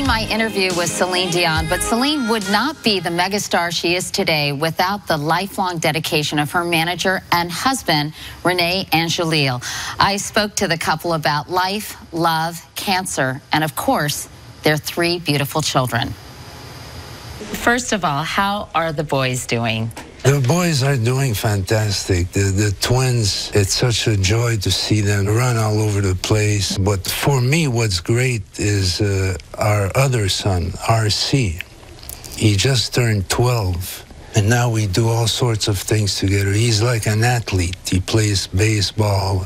My interview with Celine Dion, but Celine would not be the megastar she is today without the lifelong dedication of her manager and husband, Renee and Jalil. I spoke to the couple about life, love, cancer, and of course, their 3 beautiful children. First of all, how are the boys doing? The boys are doing fantastic. The twins, it's such a joy to see them run all over the place. But for me, what's great is our other son, RC. He just turned 12, and now we do all sorts of things together. He's like an athlete. He plays baseball,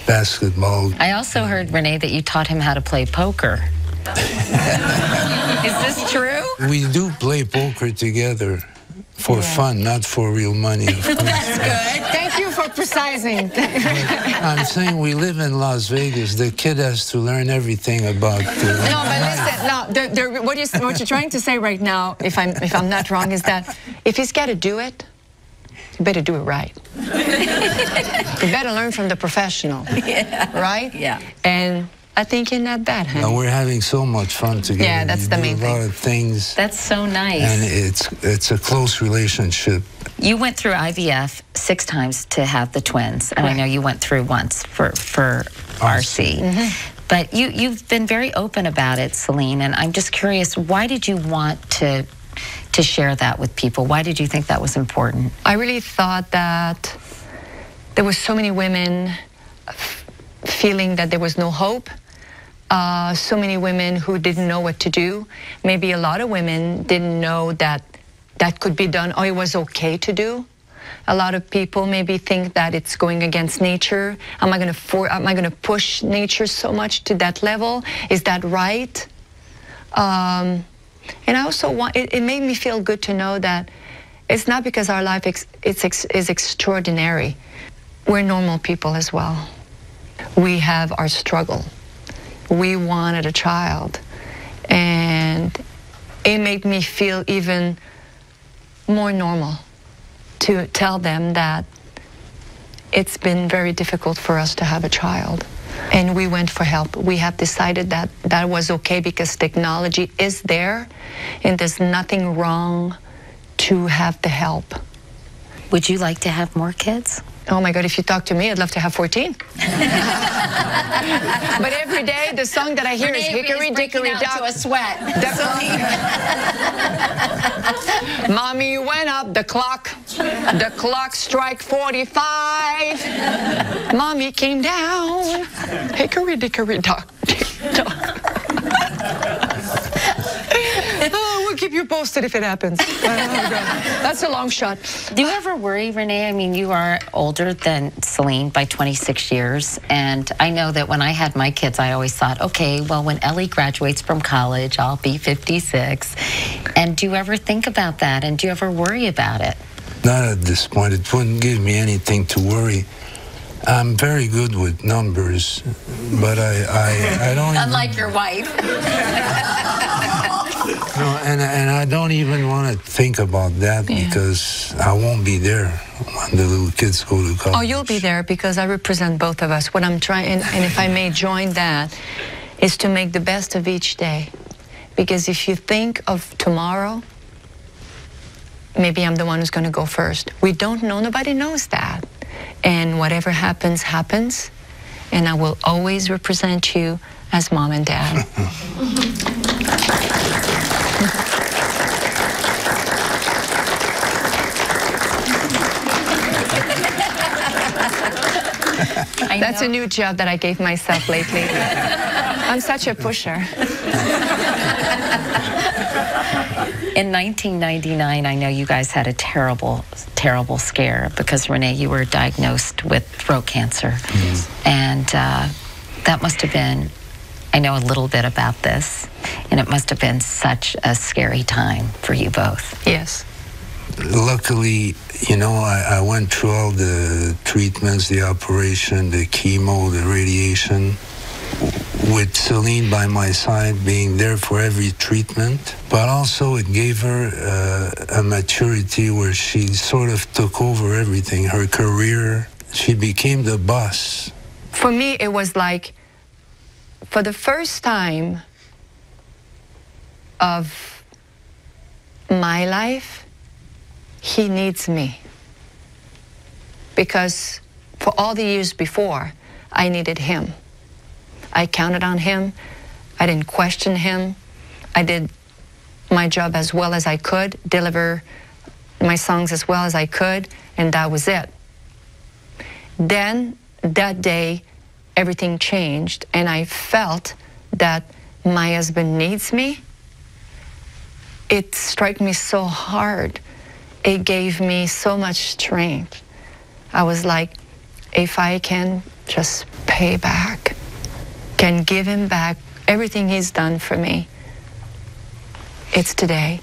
basketball. I also heard, Renee, that you taught him how to play poker. Is this true? We do play poker together. For fun, not for real money. That's good. Thank you for precising. I'm saying we live in Las Vegas. The kid has to learn everything about. No, but listen. No, what you're trying to say right now, if I'm not wrong, is that if he's got to do it, you better do it right. You better learn from the professional, right? Yeah. And I think you're not bad, honey. No, we're having so much fun together. Yeah, that's the main thing. A lot of things. That's so nice. And it's a close relationship. You went through IVF 6 times to have the twins, and I know you went through once for RC. Mm-hmm. But you've been very open about it, Celine, and I'm just curious, why did you want to share that with people? Why did you think that was important? I really thought that there were so many women feeling that there was no hope. So many women who didn't know what to do. Maybe a lot of women didn't know that that could be done or it was okay to do. A lot of people maybe think that it's going against nature. Am I going to push nature so much to that level? Is that right? And I also it made me feel good to know that it's not because our life is extraordinary. We're normal people as well. We have our struggle. We wanted a child, and it made me feel even more normal to tell them that it's been very difficult for us to have a child, and we went for help. We have decided that that was okay because technology is there, and there's nothing wrong to have the help. Would you like to have more kids? Oh my God, if you talk to me, I'd love to have 14. But every day, the song that I hear is Hickory Dickory Dock. To a sweat. Mommy went up the clock strike 45. Mommy came down, Hickory Dickory Dock. Oh, we'll keep you posted if it happens. That's a long shot. Do you ever worry, Renee? I mean, you are older than Celine by 26 years, and I know that when I had my kids, I always thought, okay, well, when Ellie graduates from college, I'll be 56. And do you ever think about that, and do you ever worry about it? Not at this point. It wouldn't give me anything to worry. I'm very good with numbers, but I don't... Unlike your wife. No, and I don't even want to think about that because I won't be there when the little kids go to college. Oh, you'll be there because I represent both of us. What I'm trying, and if I may join that, is to make the best of each day. Because if you think of tomorrow, maybe I'm the one who's going to go first. We don't know. Nobody knows that. And whatever happens, happens. And I will always represent you as mom and dad. That's a new job that I gave myself lately. I'm such a pusher. In 1999, I know you guys had a terrible, terrible scare because, Renee, you were diagnosed with throat cancer. Mm-hmm. And that must have been, I know a little bit about this, and it must have been such a scary time for you both. Yes. Luckily, you know, I went through all the treatments, the operation, the chemo, the radiation, with Celine by my side, being there for every treatment. But also it gave her a maturity where she sort of took over everything, her career. She became the boss. For me, it was like, for the first time, of my life, he needs me. Because for all the years before, I needed him. I counted on him. I didn't question him. I did my job as well as I could, deliver my songs as well as I could, and that was it. Then, that day, everything changed, and I felt that my husband needs me. It struck me so hard. It gave me so much strength. I was like, if I can just pay back, can give him back everything he's done for me, it's today.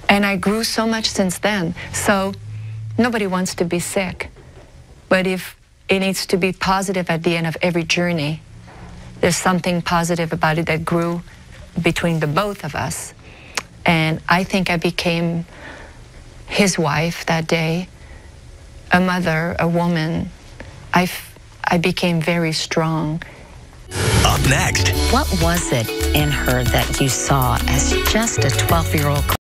And I grew so much since then. So nobody wants to be sick. But if it needs to be positive at the end of every journey, there's something positive about it that grew between the both of us. And I think I became his wife that day, a mother, a woman. I became very strong. Up next. What was it in her that you saw as just a 12-year-old